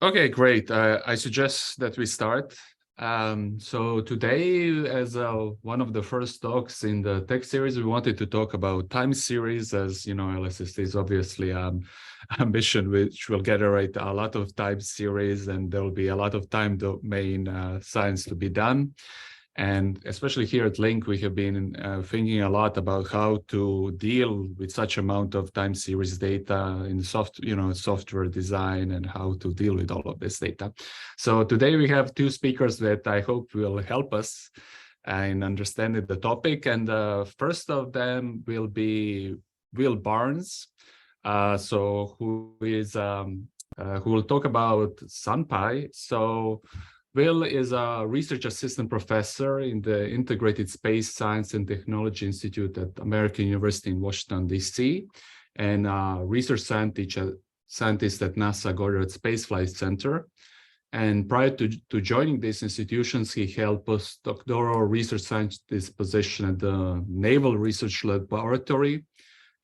Okay, great. I suggest that we start. So today, as one of the first talks in the tech series, we wanted to talk about time series. As you know, LSST is obviously ambition, which will generate a lot of time series, and there will be a lot of time domain science to be done. And especially here at Link, we have been thinking a lot about how to deal with such amount of time series data in software design, and how to deal with all of this data. So today we have two speakers that I hope will help us in understanding the topic. And the first of them will be Will Barnes, who will talk about Sunpy. So Will is a research assistant professor in the Integrated Space Science and Technology Institute at American University in Washington, D.C., and a research scientist at NASA Goddard Space Flight Center. And prior to joining these institutions, he held postdoctoral research scientist position at the Naval Research Laboratory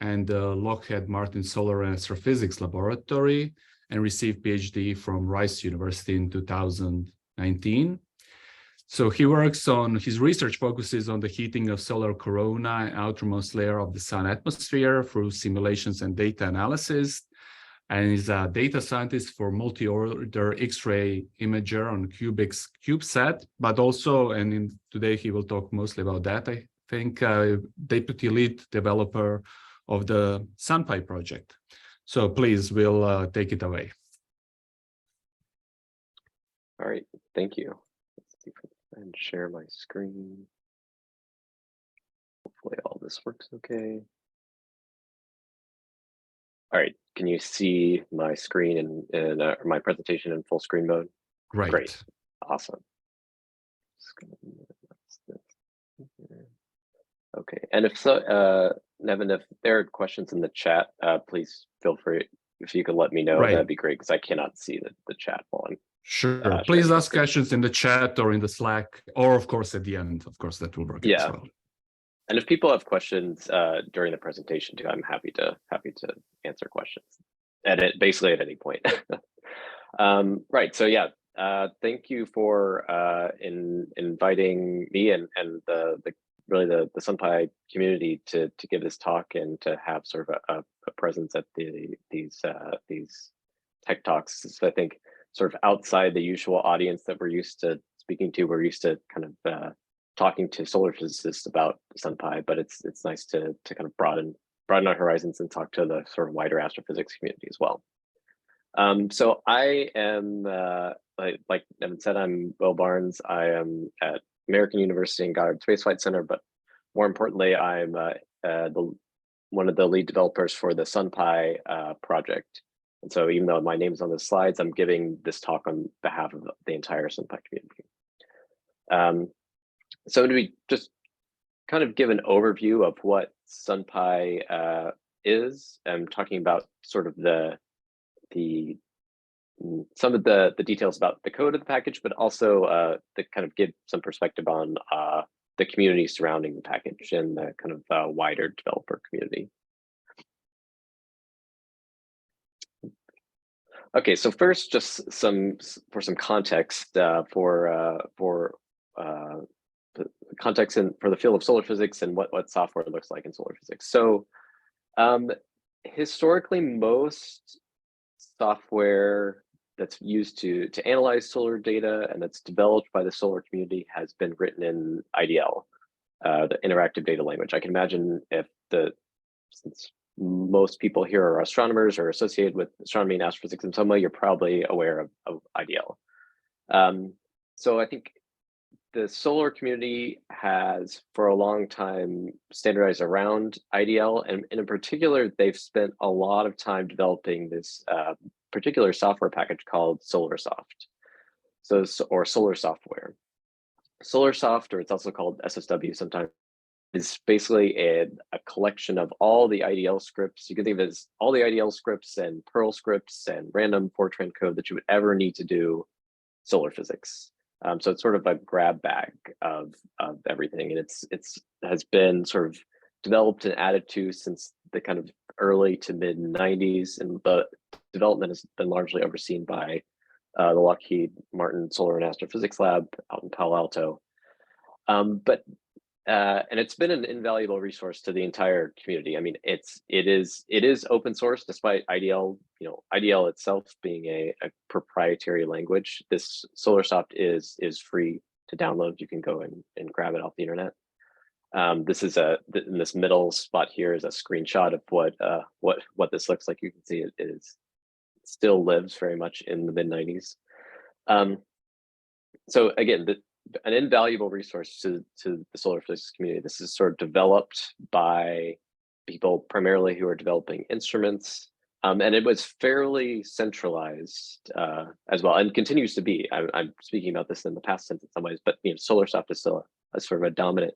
and the Lockheed Martin Solar and Astrophysics Laboratory, and received PhD from Rice University in 2019. So he works on, his research focuses on the heating of solar corona and outermost layer of the sun atmosphere through simulations and data analysis. And he's a data scientist for multi-order X-ray imager on CubeSat, but also, today he will talk mostly about that, I think, deputy lead developer of the Sunpy project. So please, Will, take it away. All right, thank you. Let's see if I can share my screen. Hopefully all this works okay. All right, can you see my screen and my presentation in full screen mode? Great, awesome. Okay, and if so, Nevin, if there are questions in the chat, please feel free, if you could let me know, that'd be great, because I cannot see the chat while I'm Sure. Please ask questions in the chat or in the Slack, or of course at the end. Of course, that will work as well. And if people have questions during the presentation too, I'm happy to answer questions basically at any point. Right. So yeah, thank you for inviting me and really the Sunpy community to give this talk and to have sort of a presence at these tech talks. So I think sort of outside the usual audience that we're used to speaking to. We're used to kind of talking to solar physicists about Sunpy, but it's nice to kind of broaden our horizons and talk to the sort of wider astrophysics community as well. So I am, like Nevin said, I'm Will Barnes. I am at American University and Goddard Space Flight Center, but more importantly, I'm one of the lead developers for the Sunpy project. And so even though my name is on the slides, I'm giving this talk on behalf of the entire Sunpy community. So to just kind of give an overview of what Sunpy is, I'm talking about sort of some of the details about the code of the package, but also to kind of give some perspective on the community surrounding the package and the kind of wider developer community. Okay, so first, just for some context for context for the field of solar physics and what software looks like in solar physics. So historically, most software that's used to analyze solar data and that's developed by the solar community has been written in IDL, the interactive data language. I can imagine since most people here are astronomers or associated with astronomy and astrophysics in some way, you're probably aware of IDL. So I think the solar community has for a long time standardized around IDL, and in particular, they've spent a lot of time developing this particular software package called SolarSoft, or solar software. SolarSoft, or it's also called SSW sometimes, is basically a collection of all the IDL scripts. You can think of it as all the IDL scripts and Perl scripts and random Fortran code that you would ever need to do solar physics. So it's sort of a grab bag of everything, and it has been sort of developed and added to since the kind of early to mid 90s, and the development has been largely overseen by the Lockheed Martin Solar and Astrophysics Lab out in Palo Alto. And it's been an invaluable resource to the entire community. I mean, it is open source, despite IDL, IDL itself being a proprietary language. This SolarSoft is free to download. You can go and grab it off the internet. This is in this middle spot here is a screenshot of what this looks like. You can see it still lives very much in the mid-90s. So again, an invaluable resource to the solar physics community. This is sort of developed by people primarily who are developing instruments, and it was fairly centralized as well, and continues to be. I'm speaking about this in the past tense in some ways, but SolarSoft is still a sort of a dominant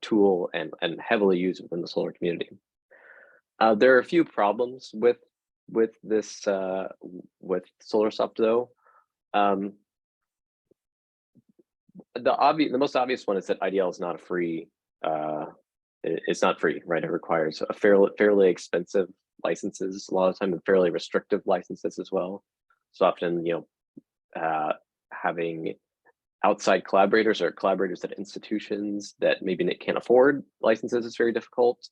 tool and heavily used within the solar community. There are a few problems with this with SolarSoft though. The most obvious one is that IDL is not a free. It's not free, right? It requires a fairly expensive licenses, a lot of time, and fairly restrictive licenses as well. So often, having outside collaborators or collaborators at institutions that maybe can't afford licenses is very difficult.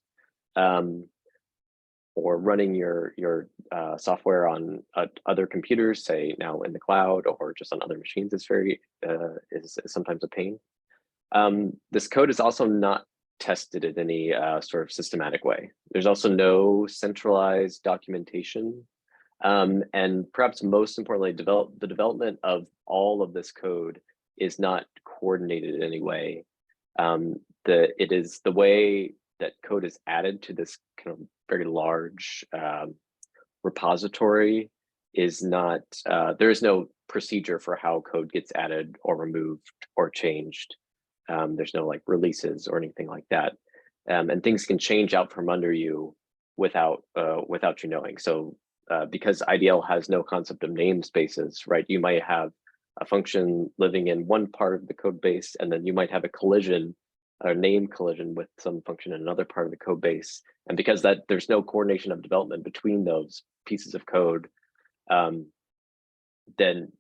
Or running your software on other computers, say now in the cloud or just on other machines, is sometimes a pain. This code is also not tested in any sort of systematic way. There's also no centralized documentation, and perhaps most importantly, the development of all of this code is not coordinated in any way. The way that code is added to this kind of very large repository is not, there is no procedure for how code gets added or removed or changed. There's no like releases or anything like that. And things can change out from under you without you knowing. So because IDL has no concept of namespaces, right? You might have a function living in one part of the code base, and then you might have a collision, a name collision with some function in another part of the code base. And because there's no coordination of development between those pieces of code, then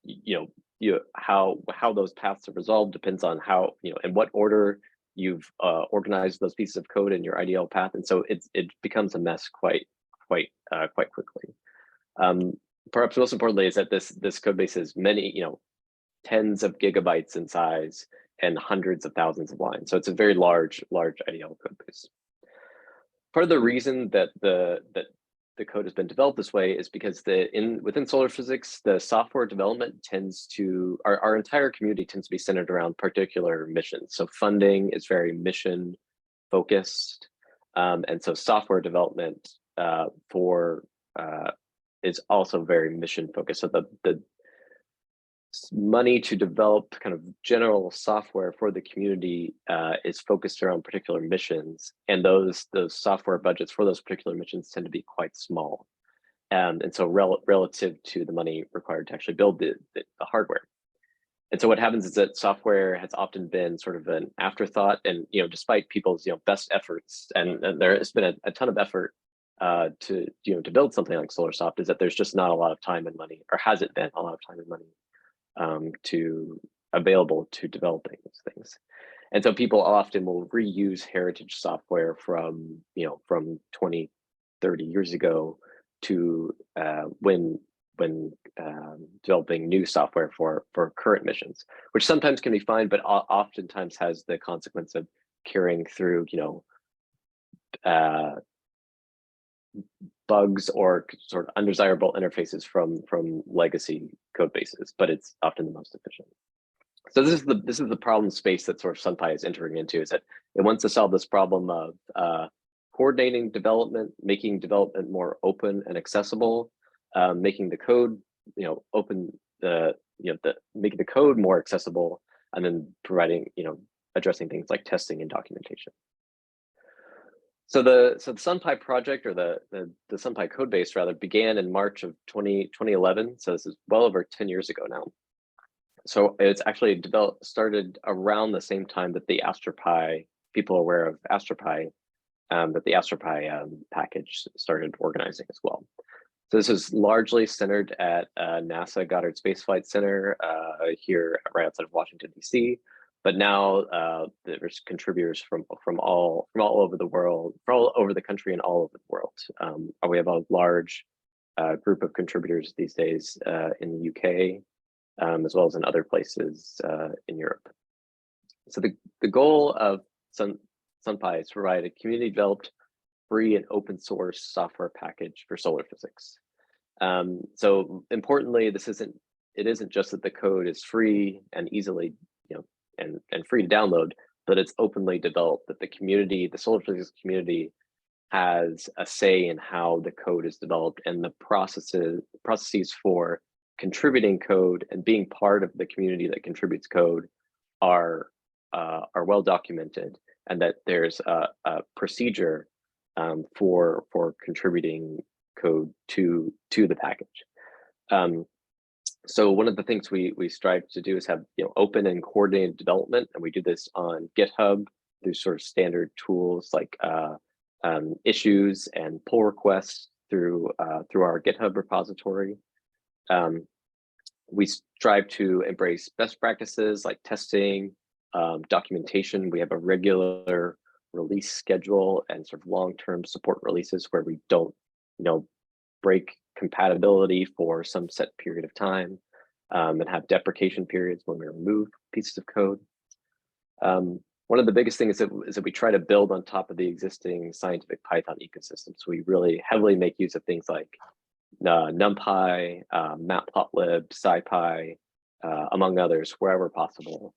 how those paths are resolved depends on how, in what order you've organized those pieces of code in your IDL path. And so it becomes a mess quite quickly. Perhaps most importantly is that this code base is many, tens of gigabytes in size and hundreds of thousands of lines. So it's a very large IDL code base. Part of the reason that the code has been developed this way is because within solar physics, the software development tends to, our entire community tends to be centered around particular missions. So funding is very mission focused. And so software development is also very mission focused. So the money to develop kind of general software for the community is focused around particular missions, and those software budgets for those particular missions tend to be quite small, and so relative to the money required to actually build the hardware. And so what happens is that software has often been sort of an afterthought, and despite people's best efforts, and there has been a ton of effort to build something like SolarSoft, is that there's just not a lot of time and money, or hasn't been a lot of time and money available to developing these things. And so people often will reuse heritage software from 20, 30 years ago to when developing new software for current missions, which sometimes can be fine, but oftentimes has the consequence of carrying through bugs or sort of undesirable interfaces from legacy code bases, but it's often the most efficient. So this is the problem space that sort of Sunpy is entering into, is that it wants to solve this problem of coordinating development, making development more open and accessible, making the code making the code more accessible, and then providing addressing things like testing and documentation. So the Sunpy project, or the Sunpy codebase rather, began in March of 2011. So this is well over 10 years ago now. So it's actually started around the same time that the AstroPy, people are aware of AstroPy, that the AstroPy package started organizing as well. So this is largely centered at NASA Goddard Space Flight Center here right outside of Washington, D.C. But now there's contributors from all over the world, from all over the country and all over the world. We have a large group of contributors these days in the UK, as well as in other places in Europe. So the goal of Sunpy is to provide a community-developed, free and open source software package for solar physics. So importantly, it isn't just that the code is free and easily, and free to download, but it's openly developed, that the community, the solar physics community, has a say in how the code is developed, and the processes for contributing code and being part of the community that contributes code are well documented, and that there's a procedure for contributing code to the package. So one of the things we strive to do is have open and coordinated development, and we do this on GitHub through sort of standard tools like issues and pull requests through our GitHub repository. We strive to embrace best practices like testing, documentation. We have a regular release schedule and sort of long-term support releases where we don't, break compatibility for some set period of time, and have deprecation periods when we remove pieces of code. One of the biggest things is that we try to build on top of the existing scientific Python ecosystem. So we really heavily make use of things like NumPy, Matplotlib, SciPy, among others, wherever possible.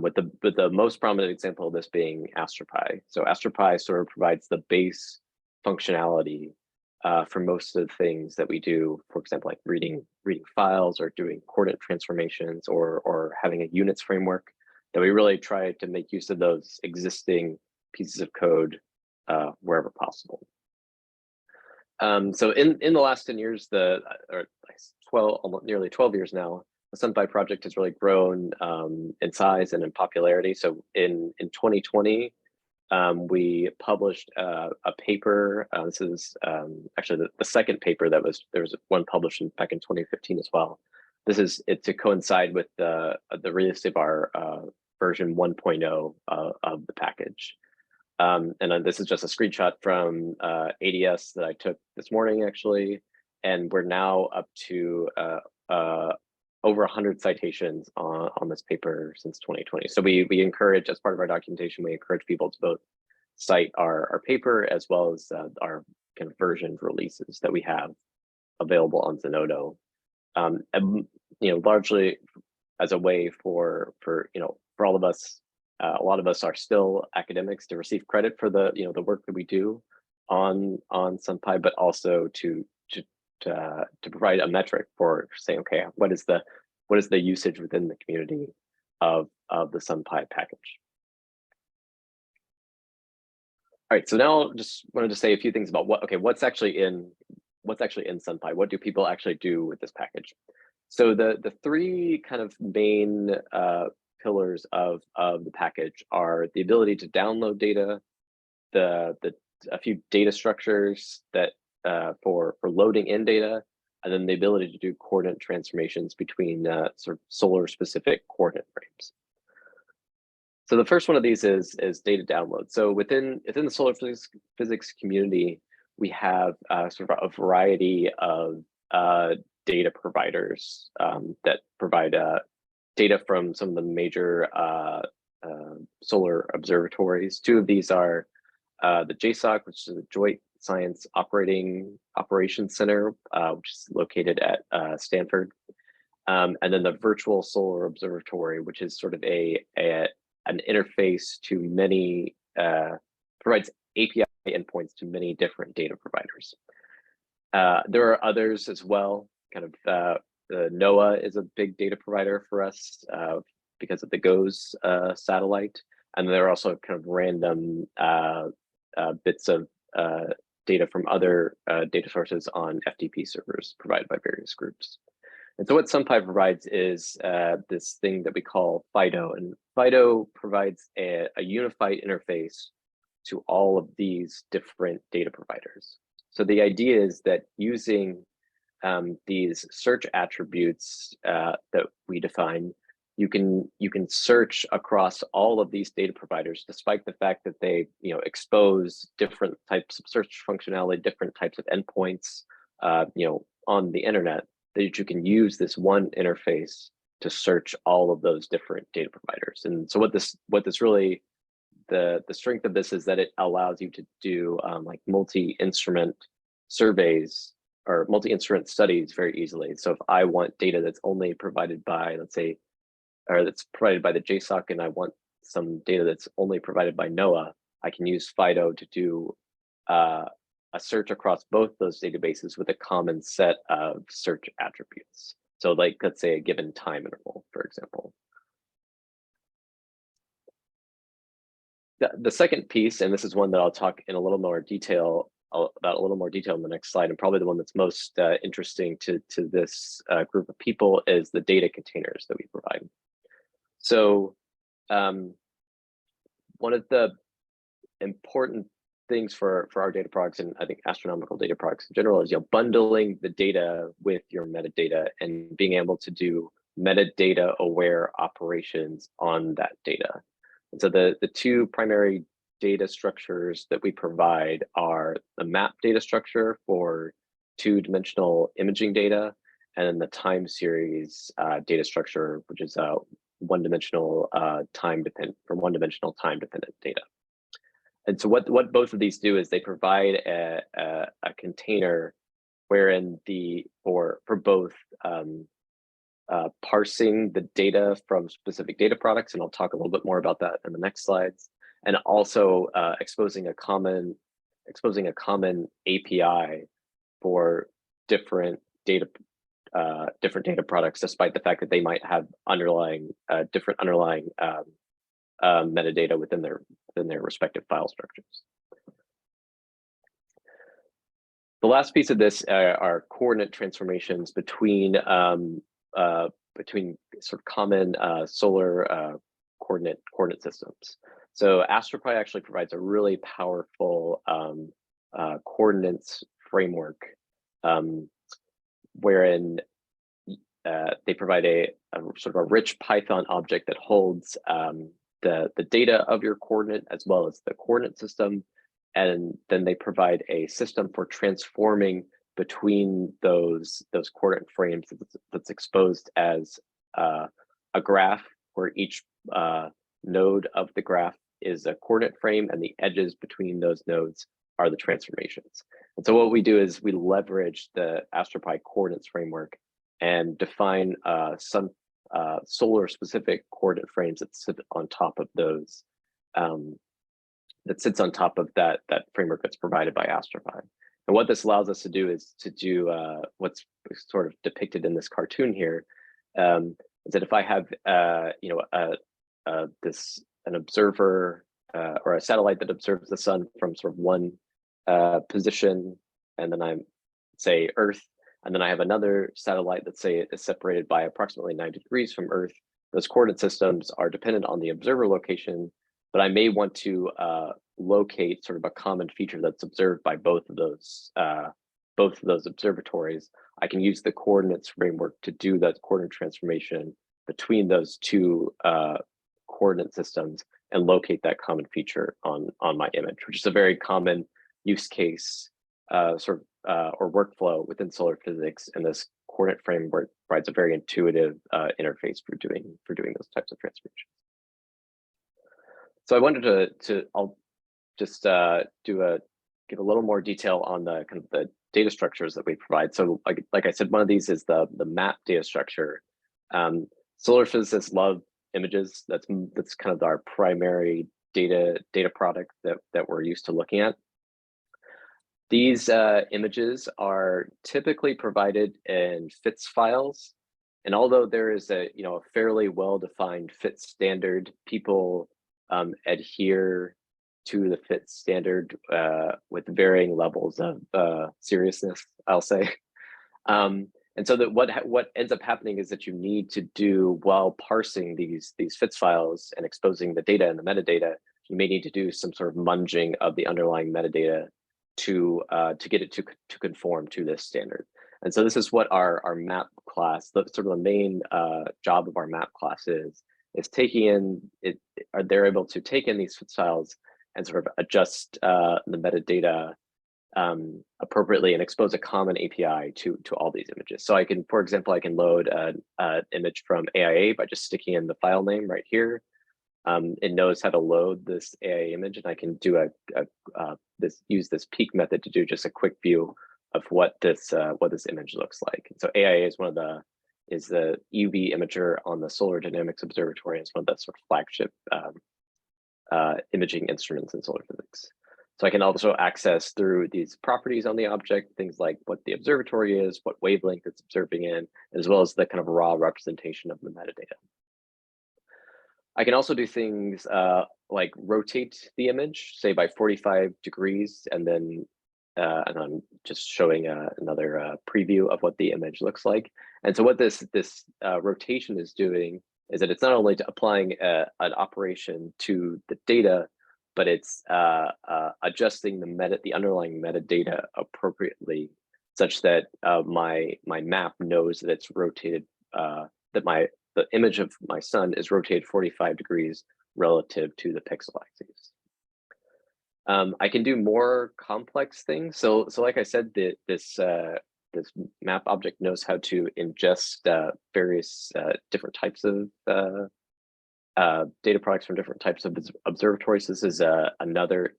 With the most prominent example of this being AstroPy. So AstroPy sort of provides the base functionality for most of the things that we do. For example, like reading files or doing coordinate transformations or having a units framework. That we really try to make use of those existing pieces of code wherever possible. So in the last 10 years, nearly 12 years now, the Sunpy project has really grown in size and in popularity. So in 2020, we published a paper. This is actually the second paper there was one published back in 2015 as well. It's to coincide with the release of our version 1.0 of the package. And then this is just a screenshot from ADS that I took this morning, actually. And we're now up to over 100 citations on this paper since 2020. So we encourage, as part of our documentation, we encourage people to both cite our paper as well as our kind of version releases that we have available on Zenodo. And largely as a way for all of us, a lot of us are still academics, to receive credit for the work that we do on Sunpy, but also to provide a metric for saying, okay, what is the usage within the community of the Sunpy package. All right, so now just wanted to say a few things about what's actually in Sunpy. What do people actually do with this package? So the three kind of main pillars of the package are the ability to download data, a few data structures that for loading in data, and then the ability to do coordinate transformations between sort of solar specific coordinate frames. So the first one of these is data download. So within the solar physics community, we have sort of a variety of data providers that provide data from some of the major solar observatories. Two of these are the JSOC, which is the Joint Science Operations Center, which is located at Stanford, and then the Virtual Solar Observatory, which is sort of an interface to many, provides API endpoints to many different data providers. There are others as well. Kind of NOAA is a big data provider for us because of the GOES satellite, and there are also kind of random bits of data from other data sources on FTP servers provided by various groups. And so what Sunpy provides is this thing that we call FIDO, and FIDO provides a unified interface to all of these different data providers. So the idea is that using these search attributes that we define, you can search across all of these data providers, despite the fact that they expose different types of search functionality, different types of endpoints on the internet, that you can use this one interface to search all of those different data providers. And so what this really, the strength of this is that it allows you to do like multi-instrument surveys or multi-instrument studies very easily. So if I want data that's only provided by, let's say, or that's provided by the JSOC, and I want some data that's only provided by NOAA, I can use FIDO to do a search across both those databases with a common set of search attributes. So like, let's say a given time interval, for example. The second piece, and this is one that I'll talk in a little more detail about in the next slide, and probably the one that's most interesting to this group of people, is the data containers that we provide. So one of the important things for our data products, and I think astronomical data products in general, is bundling the data with your metadata and being able to do metadata aware operations on that data. And so the two primary data structures that we provide are the map data structure for two-dimensional imaging data, and then the time series data structure, which is one-dimensional time-dependent time-dependent data. And so what both of these do is they provide a container wherein for both parsing the data from specific data products, and I'll talk a little bit more about that in the next slides, and also exposing a common API for different data products, despite the fact that they might have different underlying metadata within their respective file structures. The last piece of this are coordinate transformations between sort of common solar coordinate systems. So AstroPy actually provides a really powerful coordinates framework, wherein they provide a sort of a rich Python object that holds the data of your coordinate as well as the coordinate system, and then they provide a system for transforming between those coordinate frames that's exposed as a graph, where each node of the graph is a coordinate frame, and the edges between those nodes are the transformations. And so what we do is we leverage the AstroPy coordinates framework and define some solar specific coordinate frames that sit on top of those, that framework that's provided by AstroPy. And what this allows us to do is to do what's sort of depicted in this cartoon here, is that if I have an observer or a satellite that observes the sun from sort of one position, and then I'm, say, Earth, and then I have another satellite that, say, is separated by approximately 9 degrees from Earth. Those coordinate systems are dependent on the observer location, but I may want to locate sort of a common feature that's observed by both of those observatories. I can use the coordinates framework to do that coordinate transformation between those two coordinate systems and locate that common feature on my image, which is a very common use case or workflow within solar physics. And this coordinate framework provides a very intuitive interface for doing those types of transformations. So I wanted I'll just give a little more detail on the kind of the data structures that we provide. So like I said, one of these is the map data structure. Solar physicists love images. That's kind of our primary data product that we're used to looking at. These images are typically provided in FITS files, and although there is a fairly well-defined FITS standard, people adhere to the FITS standard with varying levels of seriousness, I'll say. And so that what ends up happening is that you need to do, while parsing these FITS files and exposing the data and the metadata, you may need to do some sort of munging of the underlying metadata to get it to conform to this standard. And so this is what our map class, the sort of the main job of our map class is taking in it. They're able to take in these styles and sort of adjust the metadata appropriately and expose a common API to all these images. So I can, for example, I can load an image from AIA by just sticking in the file name right here. It knows how to load this AIA image, and I can do use this peek method to do just a quick view of what this image looks like. And so AIA is the UV imager on the Solar Dynamics Observatory. It's one of the sort of flagship imaging instruments in solar physics. So I can also access through these properties on the object, things like what the observatory is, what wavelength it's observing in, as well as the kind of raw representation of the metadata. I can also do things like rotate the image, say by 45 degrees, and then I'm just showing another preview of what the image looks like. And so what this rotation is doing is that it's not only applying an operation to the data, but it's adjusting the underlying metadata appropriately, such that my map knows that it's rotated, that the image of my sun is rotated 45 degrees relative to the pixel axis. I can do more complex things. So like I said, this map object knows how to ingest various different types of data products from different types of observatories. This is another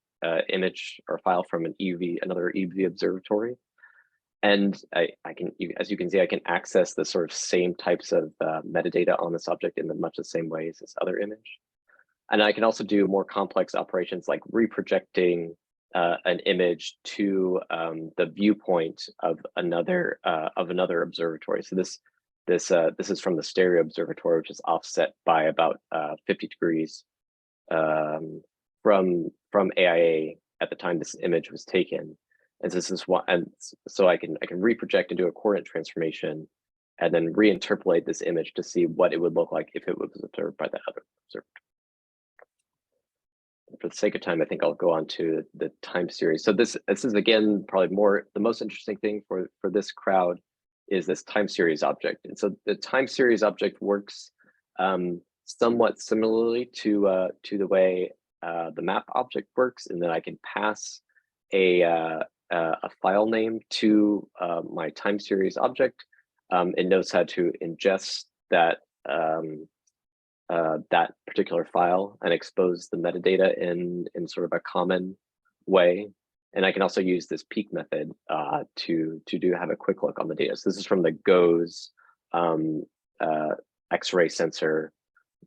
image or file from another EV observatory. And I can, as you can see, I can access the sort of same types of metadata on this object in much the same way as this other image. And I can also do more complex operations like reprojecting an image to the viewpoint of another observatory. So this is from the stereo observatory, which is offset by about 50 degrees from AIA at the time this image was taken. And this is what, and so I can reproject and do a coordinate transformation, and then reinterpolate this image to see what it would look like if it was observed by the other observatory. For the sake of time, I think I'll go on to the time series. So this is again probably the most interesting thing for this crowd is this time series object. And so the time series object works somewhat similarly to the way the map object works, and then I can pass a file name to my time series object. It knows how to ingest that that particular file and expose the metadata in sort of a common way. And I can also use this peek method to have a quick look on the data. So this is from the GOES X-ray sensor,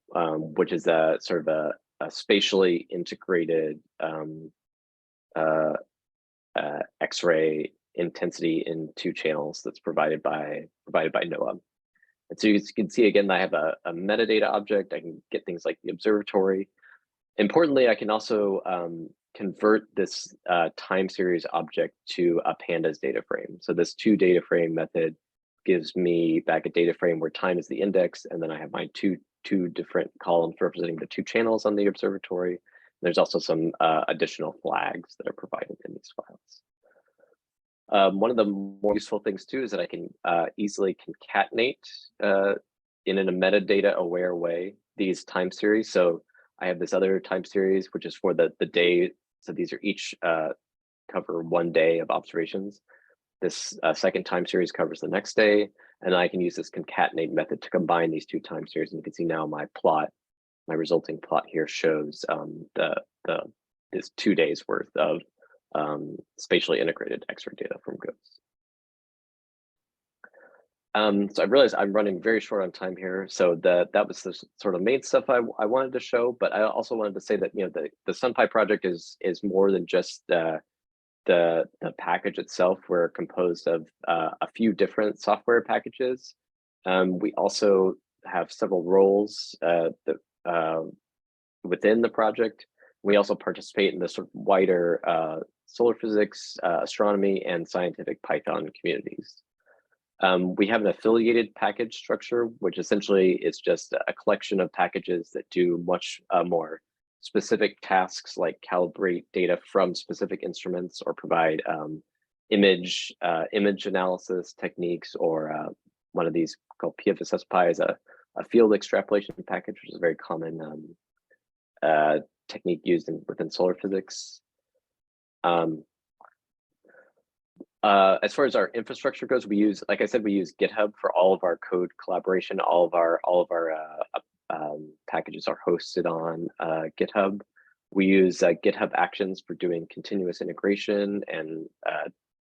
which is a sort of a spatially integrated X-ray intensity in 2 channels that's provided by NOAA. And so you can see again, I have a metadata object. I can get things like the observatory. Importantly, I can also convert this time series object to a pandas data frame. So this toData frame method gives me back a data frame where time is the index, and then I have my two different columns representing the 2 channels on the observatory. There's also some additional flags that are provided in these files. One of the more useful things too is that I can easily concatenate in a metadata aware way these time series. So I have this other time series, which is for the day. So these are each cover 1 day of observations. This second time series covers the next day, and I can use this concatenate method to combine these 2 time series. And you can see now my resulting plot here shows this 2 days worth of spatially integrated X-ray data from GOES. So I realize I'm running very short on time here. So that was the sort of main stuff I wanted to show, but I also wanted to say that the Sunpy project is more than just the package itself. We're composed of a few different software packages. We also have several roles within the project. We also participate in the sort of wider solar physics, astronomy, and scientific Python communities. We have an affiliated package structure, which essentially is just a collection of packages that do much more specific tasks like calibrate data from specific instruments or provide image analysis techniques, or one of these called PFSS-Pi is a field extrapolation package, which is a very common technique used within solar physics. As far as our infrastructure goes, we use, like I said, we use GitHub for all of our code collaboration. All of our packages are hosted on GitHub. We use GitHub Actions for doing continuous integration and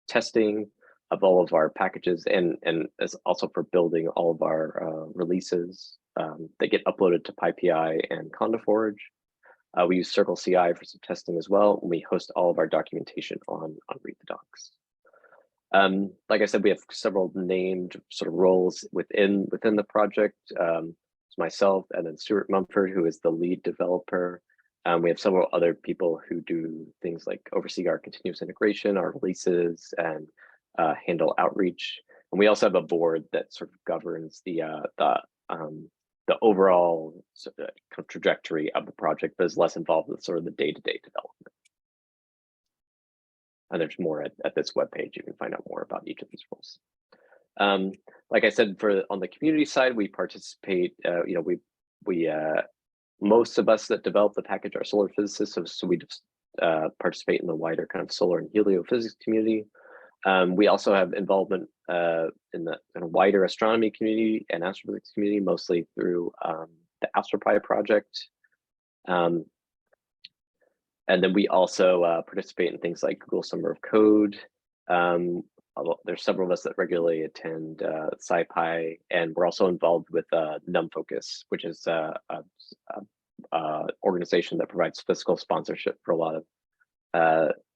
testing of all of our packages, and as also for building all of our releases that get uploaded to PyPI and CondaForge. We use Circle CI for some testing as well, and we host all of our documentation on Read the Docs. Like I said, we have several named sort of roles within the project. It's myself, and then Stuart Mumford, who is the lead developer. We have several other people who do things like oversee our continuous integration, our releases, and handle outreach. And we also have a board that sort of governs the overall sort of kind of trajectory of the project, but is less involved with sort of the day-to-day development. And there's more at this webpage. You can find out more about each of these roles. Like I said, on the community side, we participate. Most of us that develop the package are solar physicists, so we just participate in the wider kind of solar and heliophysics community. We also have involvement in the kind of wider astronomy community and astrophysics community, mostly through the AstroPi project. And then we also participate in things like Google Summer of Code. There's several of us that regularly attend SciPy, and we're also involved with NumFocus, which is a organization that provides fiscal sponsorship for a lot of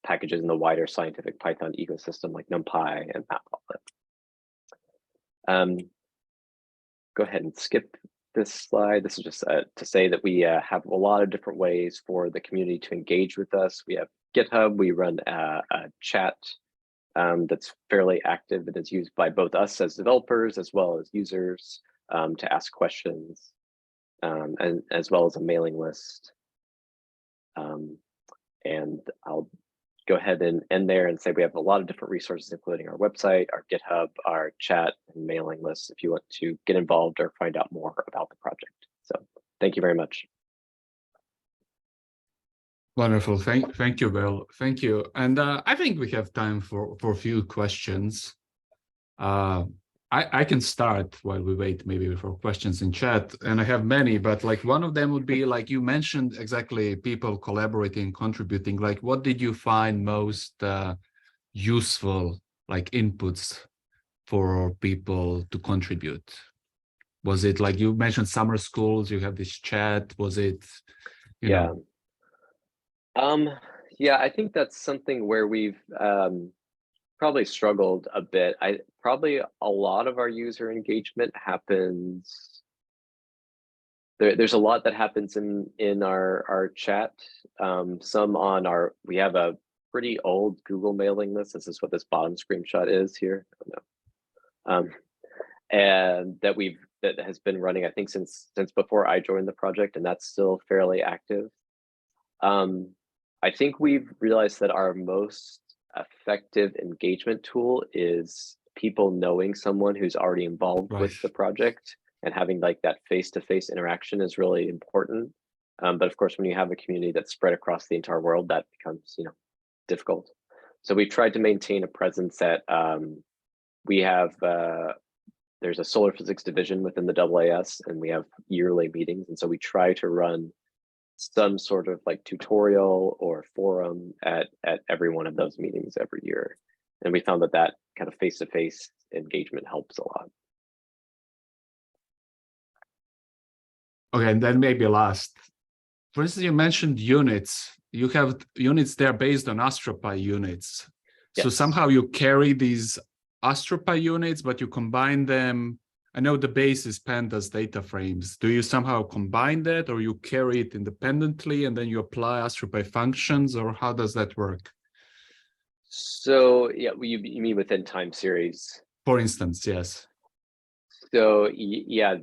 packages in the wider scientific Python ecosystem, like NumPy and Matplotlib. Go ahead and skip this slide. This is just to say that we have a lot of different ways for the community to engage with us. We have GitHub. We run a chat that's fairly active and is used by both us as developers as well as users to ask questions, and as well as a mailing list. And I'll go ahead and end there and say we have a lot of different resources, including our website, our GitHub, our chat, and mailing list if you want to get involved or find out more about the project. So thank you very much. Wonderful. Thank you, Bill. Thank you. And I think we have time for a few questions. I can start while we wait maybe for questions in chat, and I have many, but like one of them would be like you mentioned exactly people collaborating, contributing. Like what did you find most useful like inputs for people to contribute? Was it like you mentioned summer schools, you have this chat, was it, you know? Yeah, I think that's something where we've probably struggled a bit. Probably a lot of our user engagement happens. There's a lot that happens in our chat. Some on we have a pretty old Google mailing list. This is what this bottom screenshot is here. And that has been running, I think, since before I joined the project, and that's still fairly active. I think we've realized that our most effective engagement tool is people knowing someone who's already involved with the project, and having like that face-to-face interaction is really important. But of course, when you have a community that's spread across the entire world, that becomes, difficult. So we've tried to maintain a presence at, we have, there's a solar physics division within the AAS, and we have yearly meetings. And so we try to run some sort of like tutorial or forum at every one of those meetings every year. And we found that kind of face-to-face engagement helps a lot. Okay, and then maybe last. For instance, you mentioned units. You have units there based on AstroPi units. Yes. So somehow you carry these AstroPi units, but you combine them. I know the base is pandas data frames. Do you somehow combine that, or you carry it independently and then you apply AstroPi functions, or how does that work? So yeah, you mean within time series? For instance, yes. So yeah,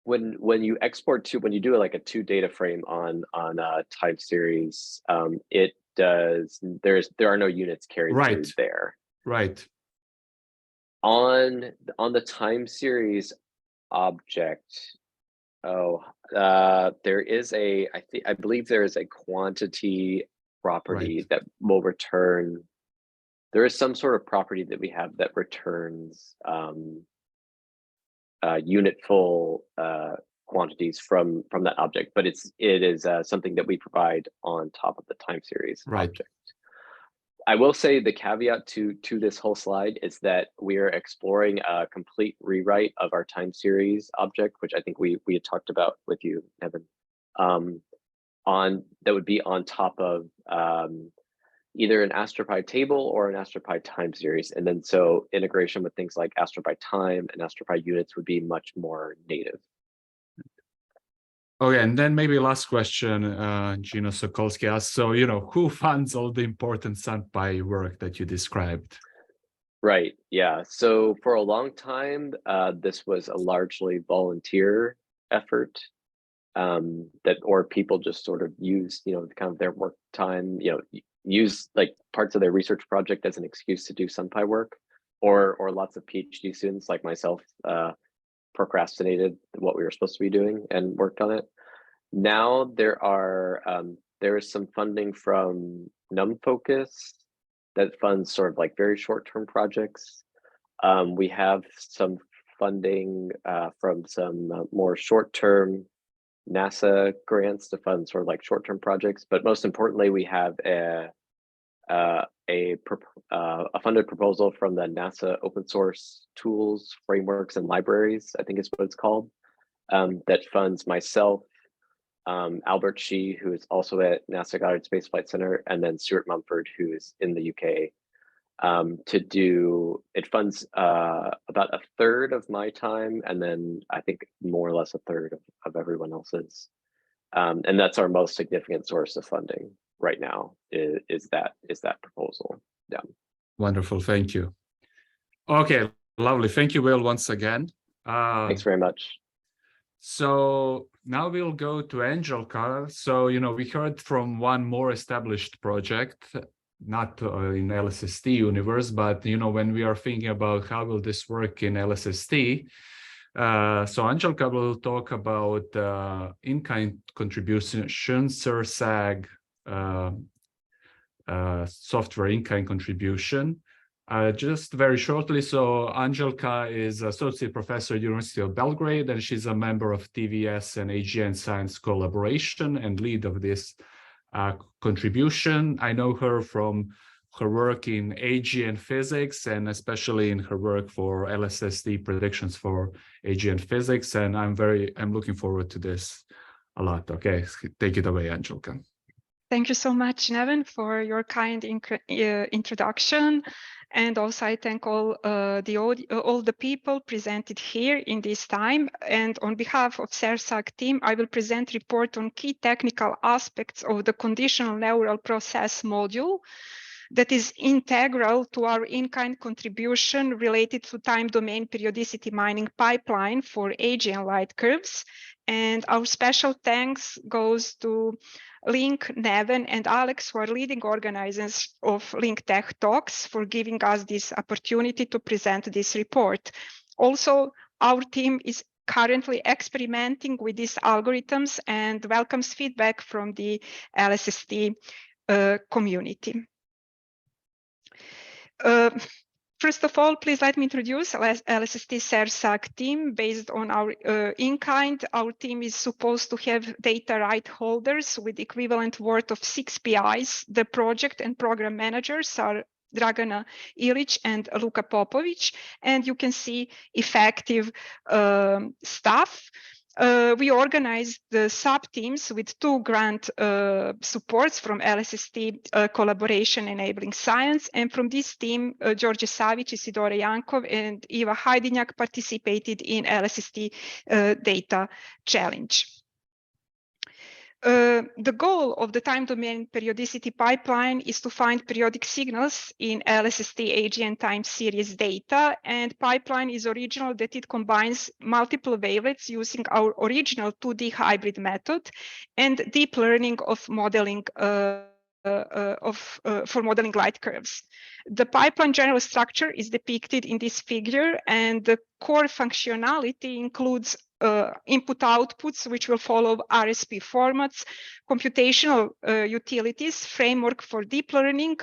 when you export when you do like a 2 data frame on time series, it there are no units carried through there. Right. On the time series object, there is I believe there is a quantity property that will return. There is some sort of property that we have that returns unitful quantities from that object, but it is something that we provide on top of the time series object. I will say the caveat to this whole slide is that we are exploring a complete rewrite of our time series object, which I think we had talked about with you, Evan, that would be on top of either an AstroPy table or an AstroPy time series. And then so integration with things like AstroPy time and AstroPy units would be much more native. Okay, and then maybe last question, Gino Sokolsky asked, so, who funds all the important Sunpy work that you described? Right, yeah. So for a long time, this was a largely volunteer effort or people just sort of used, kind of their work time, use like parts of their research project as an excuse to do Sunpy work, or lots of PhD students like myself procrastinated what we were supposed to be doing and worked on it. Now there is some funding from NumFocus that funds sort of like very short-term projects. We have some funding from some more short-term NASA grants to fund sort of like short-term projects, but most importantly, we have a funded proposal from the NASA open source tools, frameworks, and libraries, I think is what it's called, that funds myself, Albert Shi, who is also at NASA Goddard Space Flight Center, and then Stuart Mumford, who is in the UK. It funds about a third of my time, and then I think more or less a third of everyone else's. And that's our most significant source of funding right now is that proposal. Yeah. Wonderful, thank you. Okay, lovely. Thank you, Will, once again. Thanks very much. So now we'll go to Andjelka. So, we heard from one more established project, not in LSST universe, but, when we are thinking about how will this work in LSST, so Andjelka will talk about in-kind contribution, SER-SAG software in-kind contribution. Just very shortly, so Andjelka is Associate Professor at University of Belgrade, and she's a member of TVS and AGN Science Collaboration and lead of this contribution. I know her from her work in AGN physics, and especially in her work for LSST predictions for AGN physics, and I'm looking forward to this a lot. Okay, take it away, Andjelka. Thank you so much, Neven, for your kind introduction. And also I thank all the people presented here in this time. And on behalf of SER-SAG team, I will present report on key technical aspects of the Conditional Neural Process module that is integral to our in-kind contribution related to time domain periodicity mining pipeline for AGN light curves. And our special thanks goes to Link, Neven, and Alex, who are leading organizers of Link Tech Talks, for giving us this opportunity to present this report. Also, our team is currently experimenting with these algorithms and welcomes feedback from the LSST community. First of all, please let me introduce LSST SER-SAG team based on our in-kind. Our team is supposed to have data right holders with equivalent worth of 6 PIs. The project and program managers are Dragana Ilić and Luka Popović, and you can see effective staff. We organized the sub-teams with 2 grant supports from LSST Collaboration Enabling Science, and from this team, Đorđe Savić, Isidora Yankov, and Eva Hajdinjak participated in LSST Data Challenge. The goal of the time domain periodicity pipeline is to find periodic signals in LSST AGN time series data, and pipeline is original that it combines multiple wavelets using our original 2D hybrid method and deep learning of modeling for modeling light curves. The pipeline general structure is depicted in this figure, and the core functionality includes input outputs, which will follow RSP formats, computational utilities, framework for deep learning,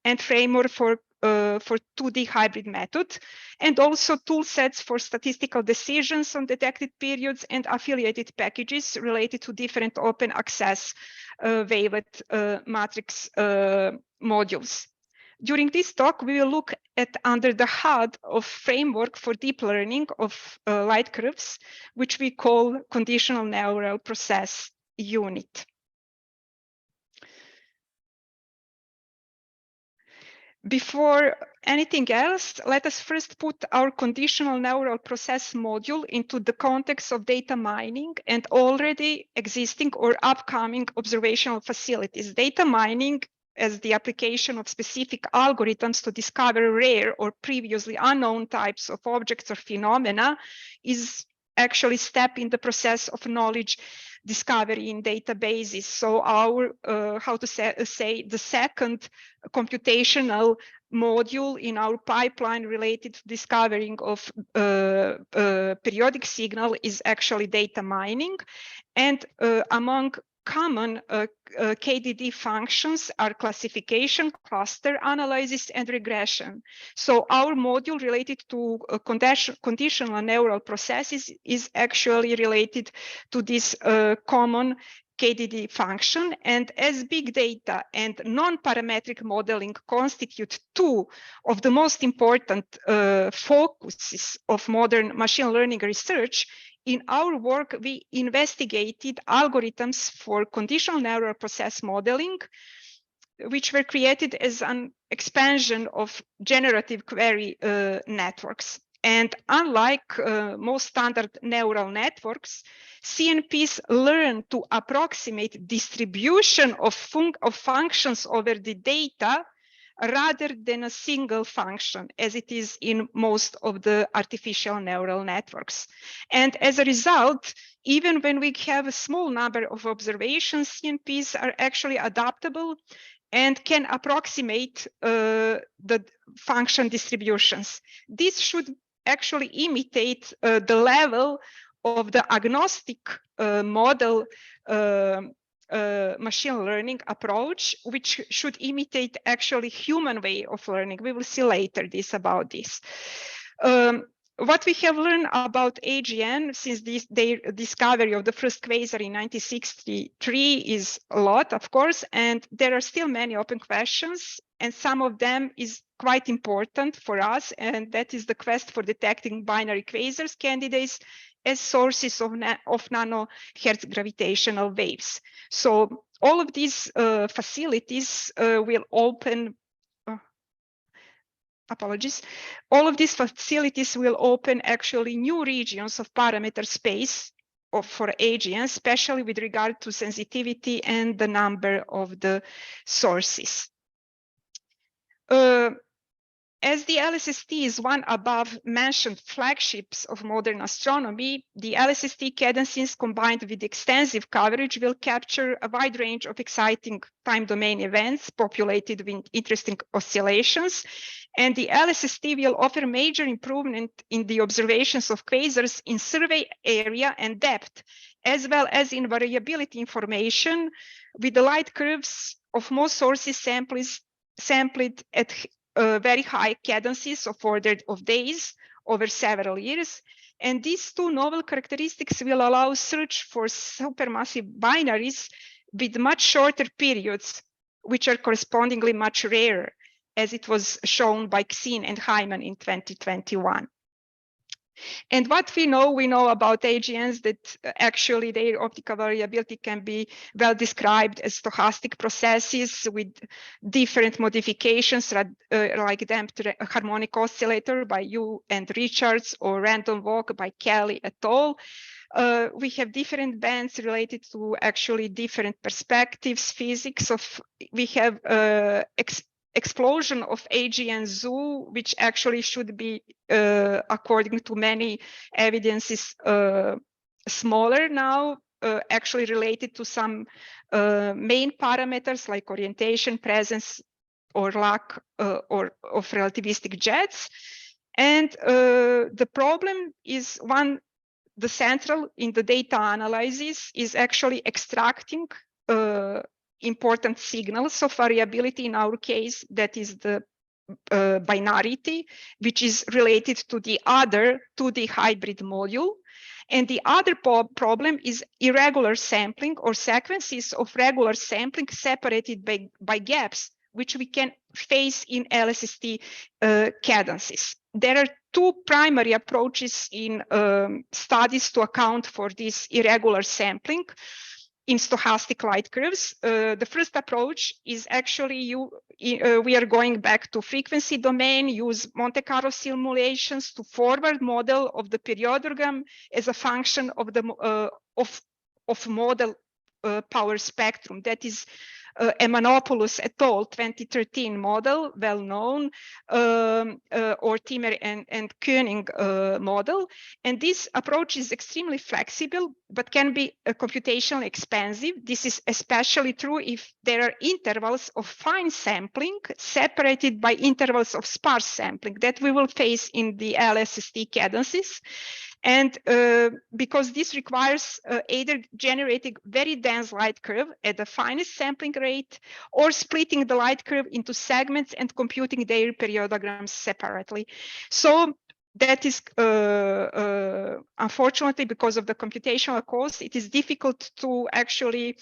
and framework for 2D hybrid method, and also tool sets for statistical decisions on detected periods and affiliated packages related to different open access wavelet matrix modules. During this talk, we will look at under the HUD of framework for deep learning of light curves, which we call Conditional Neural Process unit. Before anything else, let us first put our conditional neural process module into the context of data mining and already existing or upcoming observational facilities. Data mining as the application of specific algorithms to discover rare or previously unknown types of objects or phenomena is actually step in the process of knowledge discovery in databases. So our, how to say, the second computational module in our pipeline related to discovering of periodic signal is actually data mining. And among common KDD functions are classification, cluster analysis, and regression. So our module related to conditional neural processes is actually related to this common KDD function. And as big data and non-parametric modeling constitute two of the most important focuses of modern machine learning research, in our work, we investigated algorithms for conditional neural process modeling, which were created as an expansion of generative query networks. And unlike most standard neural networks, CNPs learn to approximate distribution of functions over the data rather than a single function, as it is in most of the artificial neural networks. And as a result, even when we have a small number of observations, CNPs are actually adaptable and can approximate the function distributions. This should actually imitate the level of the agnostic model machine learning approach, which should imitate actually human way of learning. We will see later about this. What we have learned about AGN since their discovery of the first quasar in 1963 is a lot, of course, and there are still many open questions, and some of them is quite important for us, and that is the quest for detecting binary quasars candidates as sources of nanohertz gravitational waves. So all of these facilities will open, all of these facilities will open actually new regions of parameter space for AGN, especially with regard to sensitivity and the number of the sources. As the LSST is one above mentioned flagships of modern astronomy, the LSST cadences combined with extensive coverage will capture a wide range of exciting time domain events populated with interesting oscillations. And the LSST will offer major improvement in the observations of quasars in survey area and depth, as well as in variability information, with the light curves of most sources sampled at very high cadences of order of days over several years. And these two novel characteristics will allow search for supermassive binaries with much shorter periods, which are correspondingly much rarer, as it was shown by Xin and Hyman in 2021. And what we know about AGNs that actually their optical variability can be well described as stochastic processes with different modifications like damped harmonic oscillator by Yu and Richards or random walk by Kelly et al. We have different bands related to actually different perspectives, physics of, we have explosion of AGN zoo, which actually should be, according to many evidences, smaller now actually related to some main parameters like orientation, presence, or lack or of relativistic jets. And the problem is the central in the data analysis is actually extracting important signals of variability. In our case, that is the binarity, which is related to the other 2D hybrid module. And the other problem is irregular sampling or sequences of regular sampling separated by gaps, which we can face in LSST cadences. There are two primary approaches in studies to account for this irregular sampling in stochastic light curves. The first approach is actually we are going back to frequency domain, use Monte Carlo simulations to forward model of the periodogram as a function of the of model power spectrum. That is Emanopoulos et al. 2013 model, well known, or Timmer and Koenig model. And this approach is extremely flexible, but can be computationally expensive. This is especially true if there are intervals of fine sampling separated by intervals of sparse sampling that we will face in the LSST cadences. And because this requires either generating very dense light curve at the finest sampling rate or splitting the light curve into segments and computing their periodograms separately. So that is, unfortunately, because of the computational cost, it is difficult to actually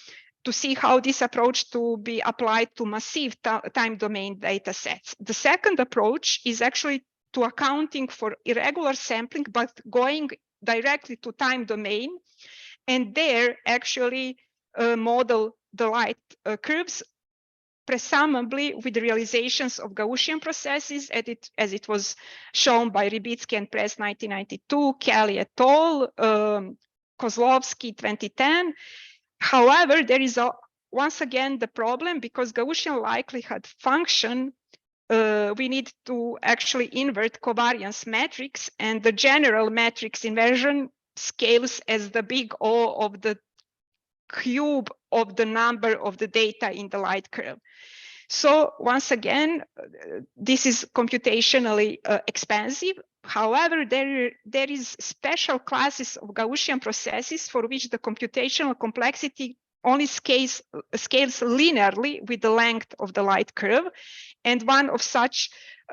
see how this approach to be applied to massive time domain data sets. The second approach is actually to accounting for irregular sampling, but going directly to time domain, and there actually model the light curves, presumably with the realizations of Gaussian processes, as it was shown by Rybitsky and Press 1992, Kelly et al., Kozlovsky 2010. However, there is once again the problem, because Gaussian likelihood function, we need to actually invert covariance matrix, and the general matrix inversion scales as the big O of the cube of the number of the data in the light curve. So once again, this is computationally expensive. However, there is special classes of Gaussian processes for which the computational complexity only scales linearly with the length of the light curve. And one of such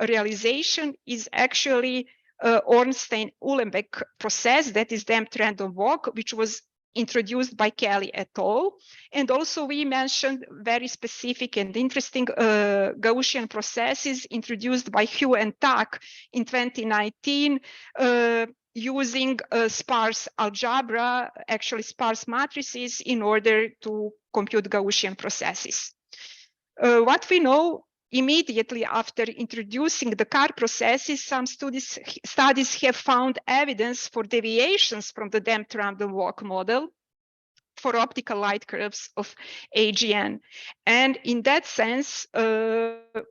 realization is actually Ornstein-Uhlenbeck process, that is damped random walk, which was introduced by Kelly et al. And also we mentioned very specific and interesting Gaussian processes introduced by Hu and Tak in 2019, using sparse algebra, actually sparse matrices, in order to compute Gaussian processes. What we know immediately after introducing the car processes, some studies have found evidence for deviations from the damped random walk model for optical light curves of AGN. And in that sense,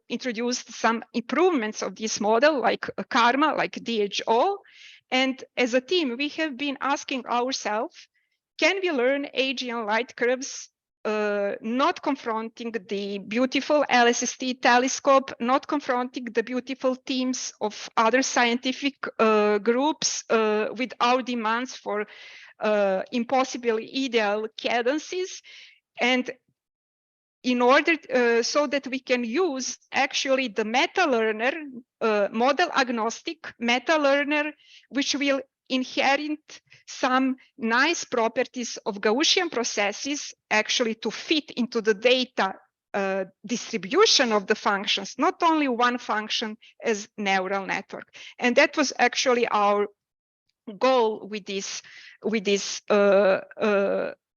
introduced some improvements of this model, like karma, like DHO. And as a team, we have been asking ourselves, can we learn AGN light curves not confronting the beautiful LSST telescope, not confronting the beautiful teams of other scientific groups with our demands for impossibly ideal cadences, and in order so that we can use actually the meta learner, model agnostic meta learner, which will inherit some nice properties of Gaussian processes actually to fit into the data distribution of the functions, not only one function as neural network. And that was actually our goal with this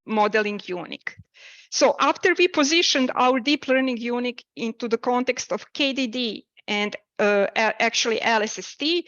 modeling unit. So after we positioned our deep learning unit into the context of KDD and actually LSST,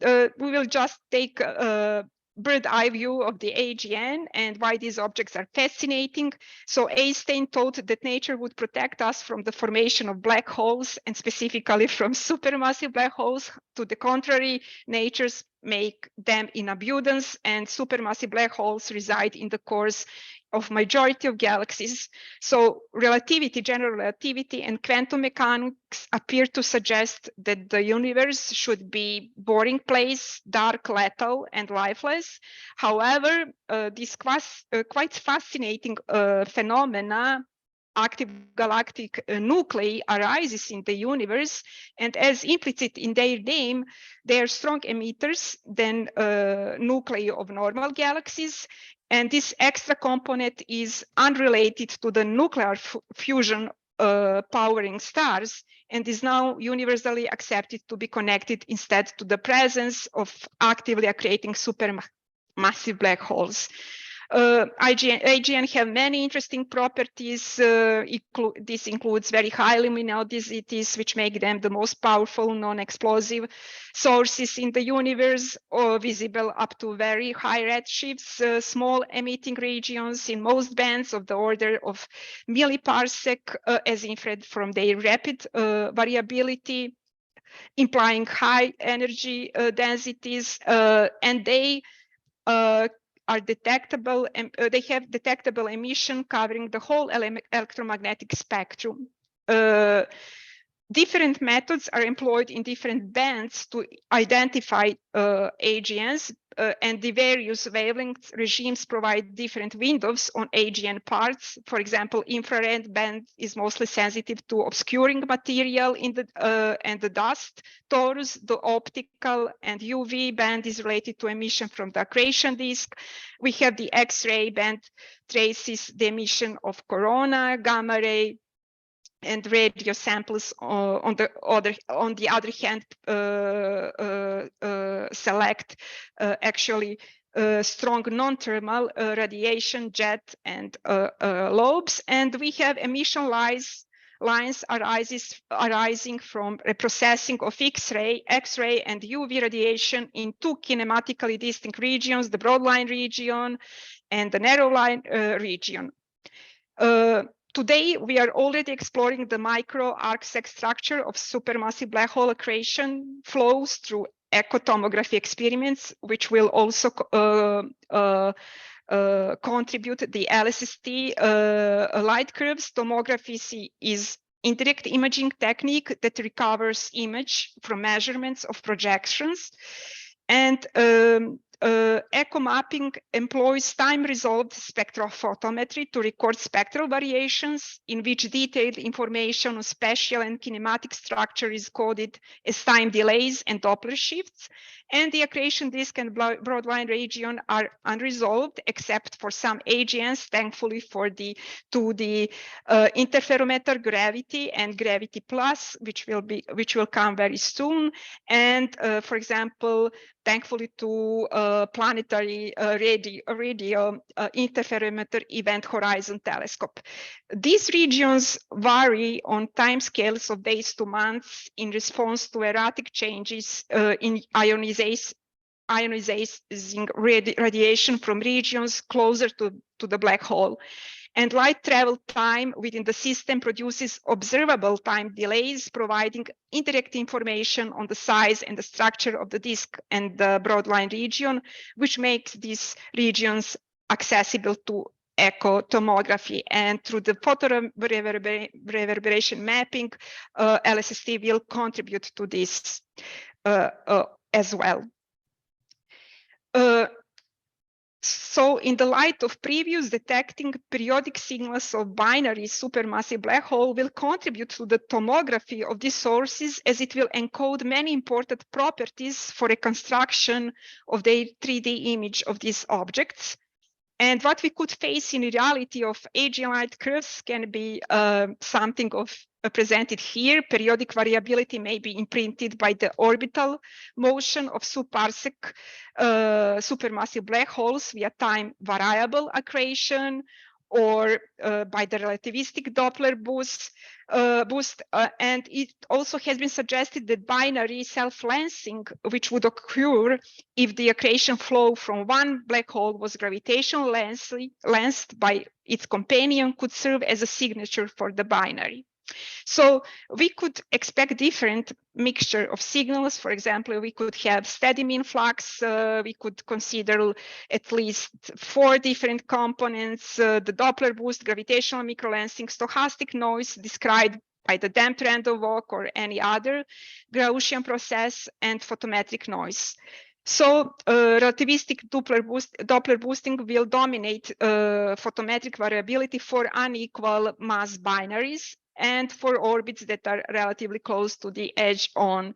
we will just take a bird eye view of the AGN and why these objects are fascinating. So Einstein thought that nature would protect us from the formation of black holes, and specifically from supermassive black holes. To the contrary, nature make them in abundance, and supermassive black holes reside in the cores of majority of galaxies. So relativity, general relativity, and quantum mechanics appear to suggest that the universe should be boring place, dark, lethal, and lifeless. However, this quite fascinating phenomena, active galactic nuclei, arises in the universe, and as implicit in their name, they are strong emitters than nuclei of normal galaxies. And this extra component is unrelated to the nuclear fusion powering stars, and is now universally accepted to be connected instead to the presence of actively accreting supermassive black holes. AGN have many interesting properties. This includes very high luminosities, which make them the most powerful non-explosive sources in the universe, or visible up to very high redshifts, small emitting regions in most bands of the order of milliparsec, as inferred from their rapid variability, implying high energy densities, and they are detectable, and they have detectable emission covering the whole electromagnetic spectrum. Different methods are employed in different bands to identify AGNs, and the various wavelength regimes provide different windows on AGN parts. For example, infrared band is mostly sensitive to obscuring material in the and the dust. Torus, the optical and UV band, is related to emission from the accretion disk. We have the X-ray band, traces the emission of corona, gamma ray, and radio samples. On the other hand, select actually strong non-thermal radiation jet and lobes, and we have emission lines arising from reprocessing of X-ray and UV radiation in two kinematically distinct regions, the broadline region and the narrow line region. Today, we are already exploring the micro arcsec structure of supermassive black hole accretion flows through echotomography experiments, which will also contribute the LSST light curves. Tomography is indirect imaging technique that recovers image from measurements of projections, and echo mapping employs time-resolved spectrophotometry to record spectral variations in which detailed information on spatial and kinematic structure is coded as time delays and Doppler shifts. And the accretion disk and broadline region are unresolved, except for some AGNs, thankfully for the interferometer gravity and gravity plus, which will come very soon. And for example, thankfully to planetary radio interferometer event horizon telescope. These regions vary on time scales of days to months in response to erratic changes in ionizing radiation from regions closer to the black hole. And light travel time within the system produces observable time delays, providing indirect information on the size and the structure of the disk and the broadline region, which makes these regions accessible to echo tomography. And through the photo reverberation mapping, LSST will contribute to this as well. So in the light of previous, detecting periodic signals of binary supermassive black hole will contribute to the tomography of these sources, as it will encode many important properties for reconstruction of the 3D image of these objects. And what we could face in reality of AGN light curves can be something of presented here. Periodic variability may be imprinted by the orbital motion of subparsec supermassive black holes via time variable accretion, or by the relativistic Doppler boost. And it also has been suggested that binary self-lensing, which would occur if the accretion flow from one black hole was gravitationally lensed by its companion, could serve as a signature for the binary. So we could expect different mixture of signals. For example, we could have steady mean flux. We could consider at least 4 different components, the Doppler boost, gravitational microlensing, stochastic noise described by the damped random walk or any other Gaussian process, and photometric noise. So relativistic Doppler boosting will dominate photometric variability for unequal mass binaries and for orbits that are relatively close to the edge on.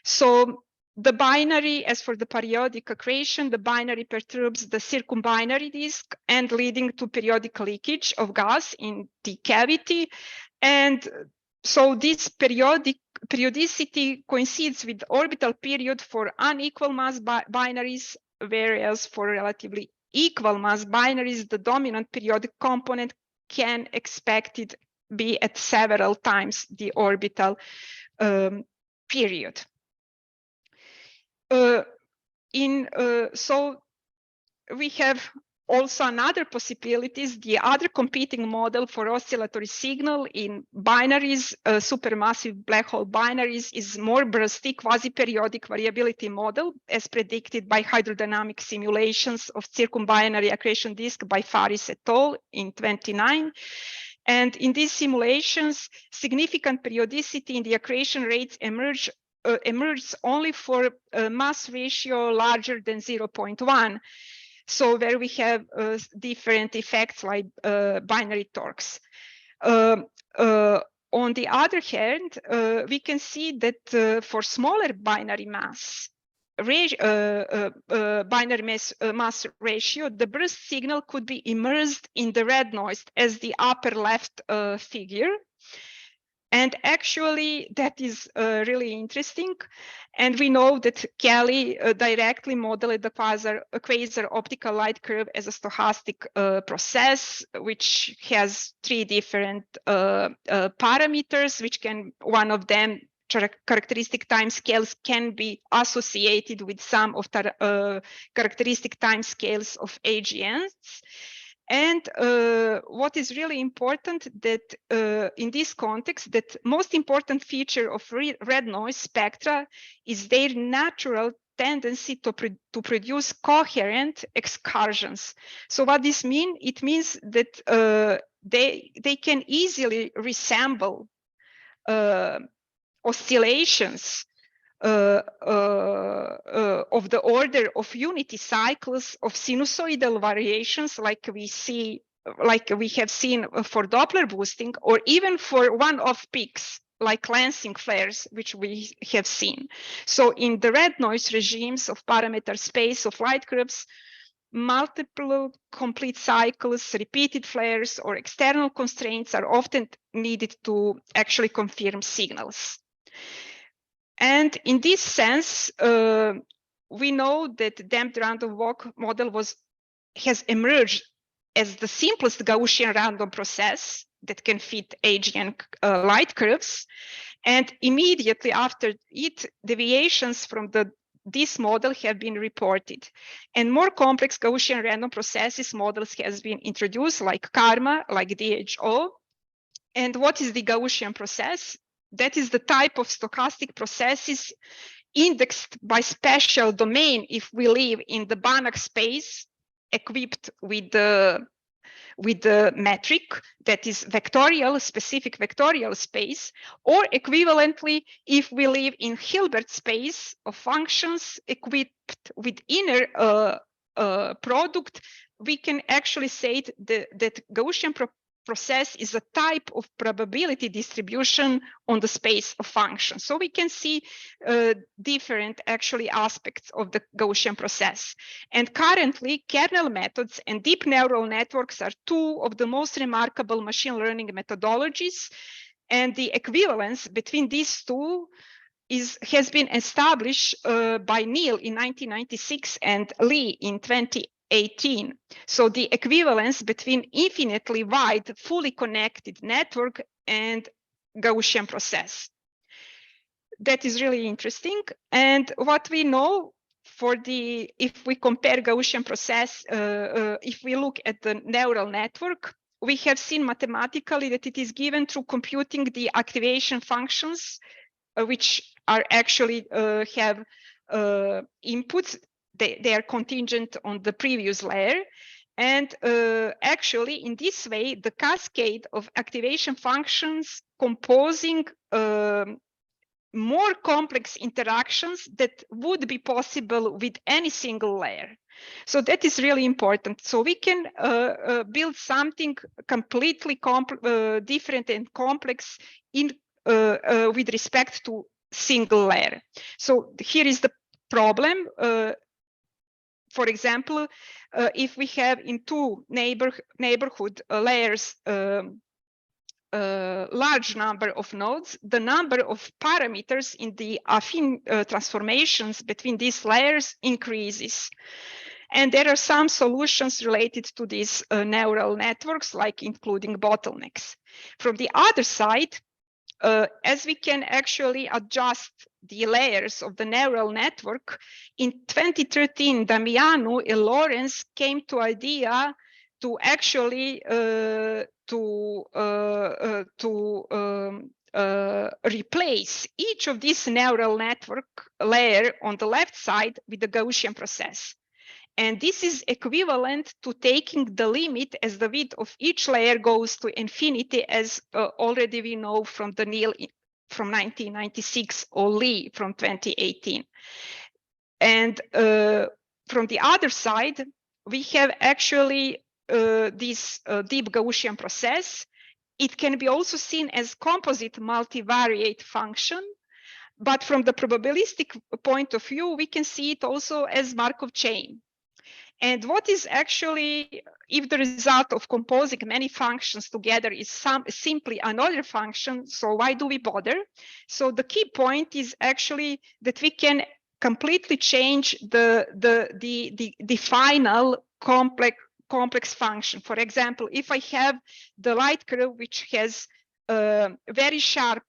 So the binary, as for the periodic accretion, the binary perturbs the circumbinary disk and leading to periodic leakage of gas in the cavity. And so this periodicity coincides with the orbital period for unequal mass binaries, whereas for relatively equal mass binaries, the dominant periodic component can expected be at several times the orbital period. So we have also another possibilities. The other competing model for oscillatory signal in binaries, supermassive black hole binaries, is more bursty quasi-periodic variability model as predicted by hydrodynamic simulations of circumbinary accretion disk by Faris et al. In 1929. And in these simulations, significant periodicity in the accretion rates emerges only for a mass ratio larger than 0.1. So where we have different effects like binary torques. On the other hand, we can see that for smaller binary mass ratio, the burst signal could be immersed in the red noise as the upper left figure. And actually, that is really interesting. And we know that Kelly directly modeled the quasar optical light curve as a stochastic process, which has 3 different parameters, which can, one of them, characteristic time scales, can be associated with some of the characteristic time scales of AGNs. And what is really important that in this context, that most important feature of red noise spectra is their natural tendency to produce coherent excursions. So what this means? It means that they can easily resemble oscillations of the order of unity cycles of sinusoidal variations, like we have seen for Doppler boosting, or even for one-off peaks like lancing flares, which we have seen. So in the red noise regimes of parameter space of light curves, multiple complete cycles, repeated flares, or external constraints are often needed to actually confirm signals. And in this sense, we know that damped random walk model has emerged as the simplest Gaussian random process that can fit AGN light curves. And immediately after it, deviations from this model have been reported. And more complex Gaussian random processes models has been introduced, like KARMA, like DHO. And what is the Gaussian process? That is the type of stochastic processes indexed by spatial domain if we live in the Banach space equipped with the metric that is vectorial, specific vectorial space, or equivalently if we live in Hilbert space of functions equipped with inner product, we can actually say that Gaussian process is a type of probability distribution on the space of functions. So we can see different actually aspects of the Gaussian process. And currently, kernel methods and deep neural networks are 2 of the most remarkable machine learning methodologies. And the equivalence between these 2 has been established by Neal in 1996 and Li in 2018. So the equivalence between infinitely wide, fully connected network and Gaussian process. That is really interesting. And what we know if we compare Gaussian process, if we look at the neural network, we have seen mathematically that it is given through computing the activation functions, which are actually have inputs. They are contingent on the previous layer. And actually, in this way, the cascade of activation functions composing more complex interactions that would be possible with any single layer. So that is really important. So we can build something completely different and complex in with respect to single layer. So here is the problem. For example, if we have in two neighborhood layers large number of nodes, the number of parameters in the affine transformations between these layers increases. And there are some solutions related to these neural networks, like including bottlenecks. From the other side, as we can actually adjust the layers of the neural network, in 2013, Damiano and Lawrence came to idea to actually replace each of these neural network layer on the left side with the Gaussian process. And this is equivalent to taking the limit as the width of each layer goes to infinity, as already we know from the Neal from 1996 or Li from 2018. And from the other side, we have actually this deep Gaussian process. It can be also seen as composite multivariate function, but from the probabilistic point of view, we can see it also as Markov chain. And what is actually, if the result of composing many functions together is simply another function, so why do we bother? So the key point is actually that we can completely change the final complex function. For example, if I have the light curve which has very sharp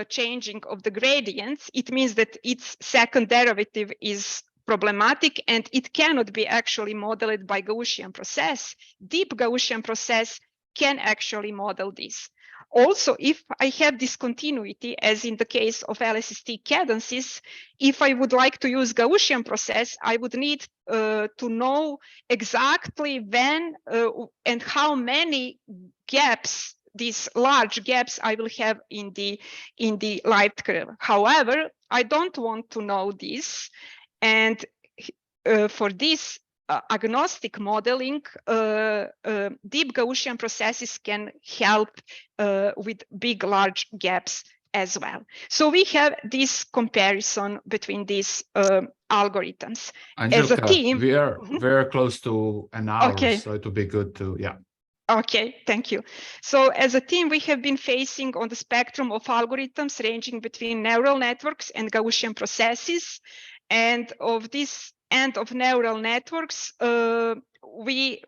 changing of the gradients, it means that its second derivative is problematic and it cannot be actually modeled by Gaussian process. Deep Gaussian process can actually model this. Also, if I have discontinuity, as in the case of LSST cadences, if I would like to use Gaussian process, I would need to know exactly when and how many gaps, these large gaps, I will have in the light curve. However, I don't want to know this. And for this agnostic modeling, deep Gaussian processes can help with big, large gaps as well. So we have this comparison between these algorithms. Andjelka, as a team, we are very close to an hour, okay. So it would be good to, yeah. Okay, thank you. So as a team, we have been facing on the spectrum of algorithms ranging between neural networks and Gaussian processes. And of this end of neural networks, we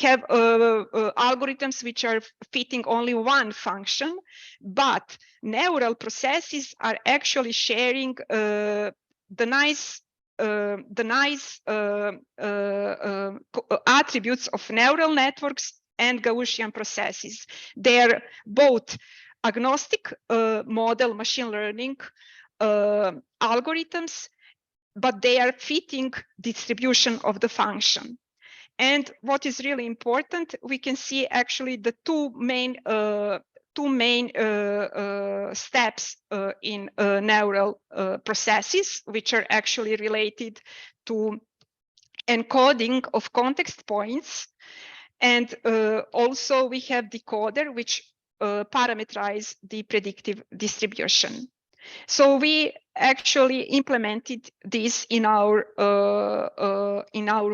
have algorithms which are fitting only one function, but neural processes are actually sharing the nice attributes of neural networks and Gaussian processes. They are both agnostic model machine learning algorithms, but they are fitting distribution of the function. And what is really important, we can see actually the two main steps in neural processes, which are actually related to encoding of context points. And also we have decoder, which parameterize the predictive distribution. So we actually implemented this in our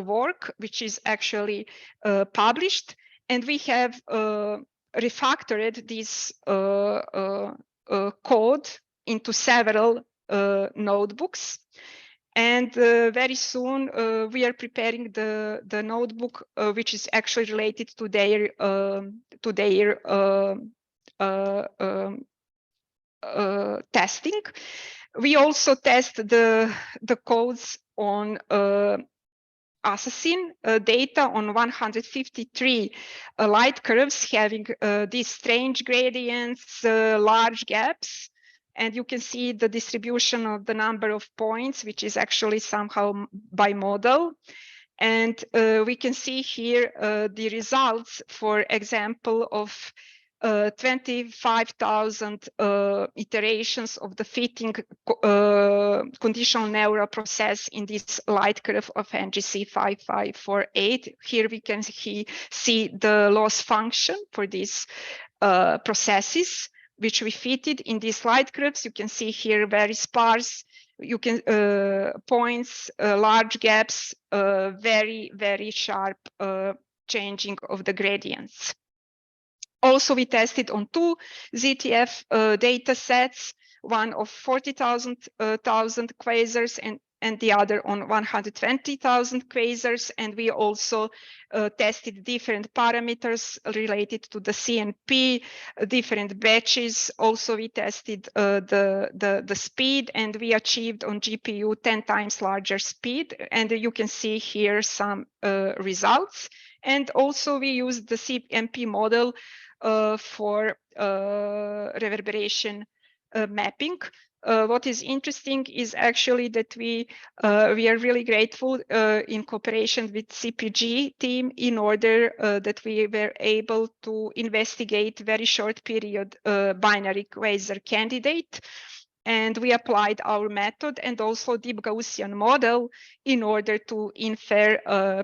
work, which is actually published, and we have refactored this code into several notebooks. And very soon we are preparing the notebook, which is actually related to their testing. We also test the codes on assassin data on 153 light curves having these strange gradients, large gaps. And you can see the distribution of the number of points, which is actually somehow bimodal. And we can see here the results, for example, of 25,000 iterations of the fitting conditional neural process in this light curve of NGC 5548. Here we can see the loss function for these processes, which we fitted in these light curves. You can see here very sparse. You can points, large gaps, very, very sharp changing of the gradients. Also, we tested on 2 ZTF data sets, one of 40,000 quasars and the other on 120,000 quasars. And we also tested different parameters related to the CNP, different batches. Also, we tested the speed, and we achieved on GPU 10 times larger speed. And you can see here some results. And also, we used the CNP model for reverberation mapping. What is interesting is actually that we are really grateful in cooperation with CPG team in order that we were able to investigate very short period binary quasar candidate. And we applied our method and also Deep Gaussian model in order to infer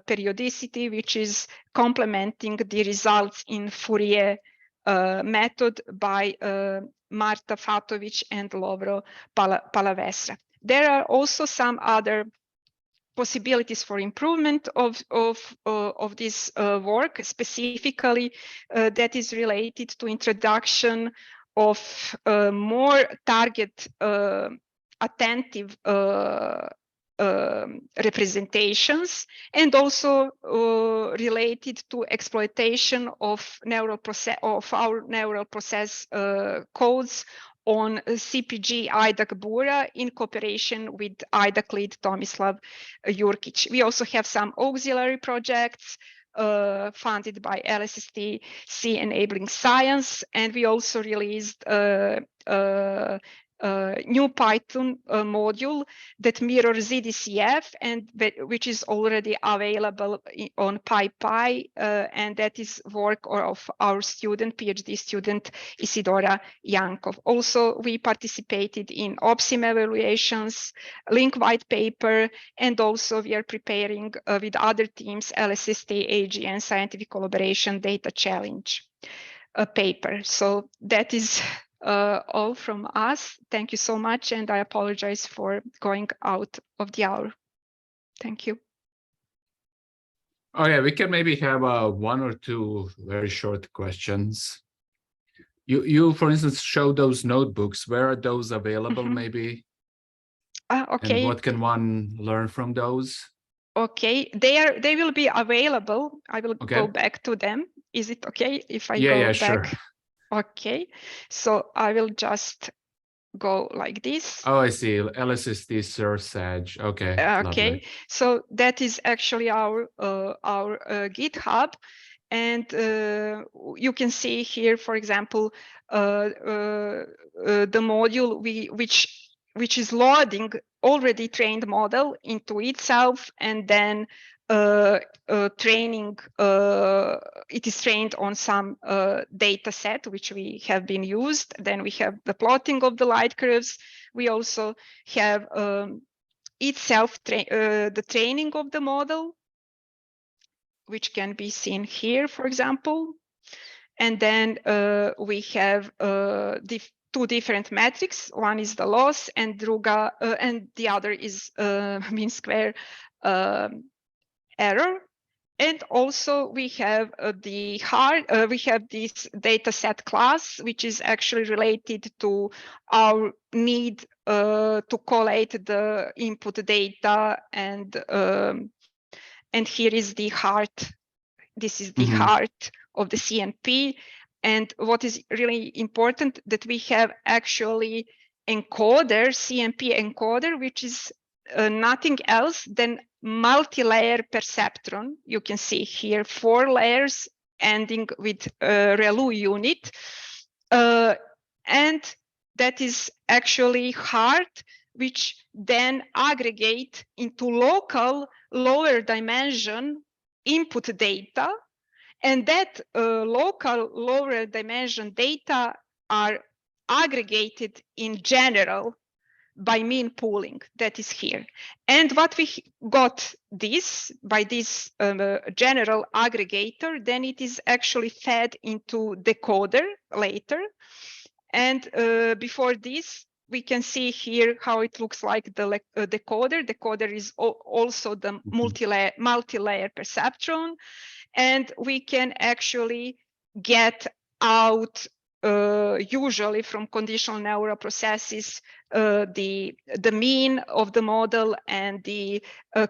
periodicity, which is complementing the results in Fourier method by Marta Fatović and Lovro Palavesra. There are also some other possibilities for improvement of this work, specifically that is related to introduction of more target attentive representations, and also related to exploitation of our neural process codes on CPG IDAC Bura in cooperation with IDAC lead Tomislav Jurkic. We also have some auxiliary projects funded by LSST C Enabling Science, and we also released new Python module that mirrors ZDCF and which is already available on PyPy, and that is work of our student, PhD student Isidora Yankov. Also, we participated in OPSIM evaluations, link white paper, and also we are preparing with other teams LSST AGN scientific collaboration data challenge paper. So that is all from us. Thank you so much, and I apologize for going out of the hour. Thank you. Oh yeah, we can maybe have 1 or 2 very short questions. You for instance show those notebooks. Where are those available? Maybe? Okay. And what can one learn from those? Okay, they will be available. I will go back to them. Is it okay if I go back? Sure. Okay, so I will just go like this. Oh, I see. LSST SER-SAG. Okay. Okay, lovely. So that is actually our GitHub, and you can see here, for example, the module which is loading already trained model into itself, and then training, it is trained on some data set which we have been used. Then we have the plotting of the light curves. We also have itself the training of the model, which can be seen here, for example. And then we have 2 different metrics. One is the loss, and the other is mean square error. And also we have we have this data set class, which is actually related to our need to collate the input data, and here is the heart. This is the heart of the CNP. And what is really important that we have actually encoder, CNP encoder, which is nothing else than multi-layer perceptron. You can see here 4 layers ending with ReLU unit. And that is actually hard, which then aggregate into local lower dimension input data. And that local lower dimension data are aggregated in general by mean pooling, that is here. And what we got this by this general aggregator, then it is actually fed into decoder later. And before this, we can see here how it looks like the decoder. Decoder is also the multi-layer perceptron. And we can actually get out usually from conditional neural processes the mean of the model and the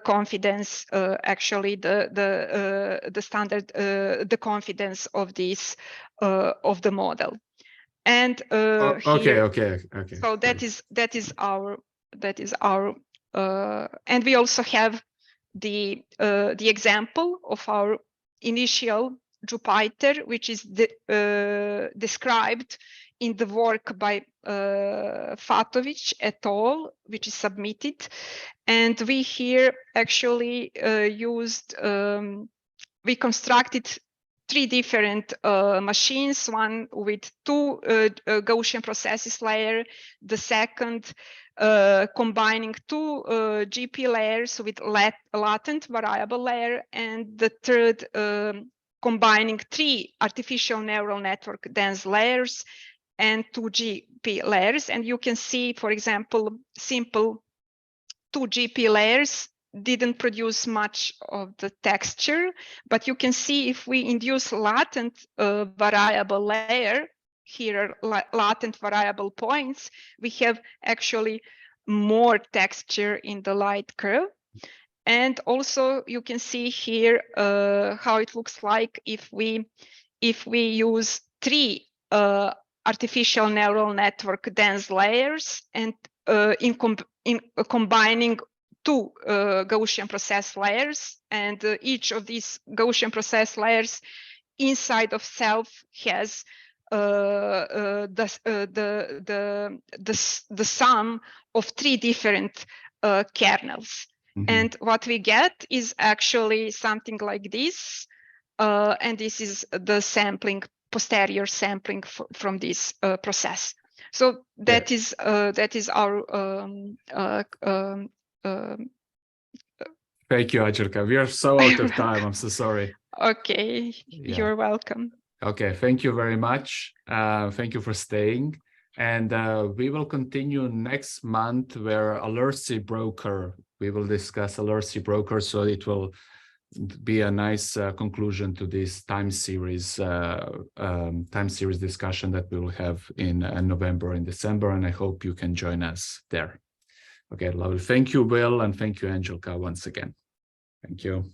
confidence, actually the standard, the confidence of this of the model. And okay. So that is our and we also have the example of our initial Jupiter, which is described in the work by Popović et al., which is submitted. And we here actually we constructed 3 different machines, one with 2 Gaussian processes layer, the second combining 2 GP layers with latent variable layer, and the third combining 3 artificial neural network dense layers and 2 GP layers. And you can see, for example, simple 2 GP layers didn't produce much of the texture, but you can see if we induce latent variable layer, here are latent variable points, we have actually more texture in the light curve. And also you can see here how it looks like if we use 3 artificial neural network dense layers, and in combining 2 Gaussian process layers, and each of these Gaussian process layers inside of self has the sum of 3 different kernels. And what we get is actually something like this, and this is the sampling, posterior sampling from this process. So that is our Thank you, Andjelka. We are so out of time. I'm so sorry. Okay, you're welcome. Okay, thank you very much. Thank you for staying. And we will continue next month where LSST broker, we will discuss LSST broker, so it will be a nice conclusion to this time series discussion that we will have in November and December, and I hope you can join us there. Okay, lovely. Thank you, Will, and thank you, Andjelka, once again. Thank you.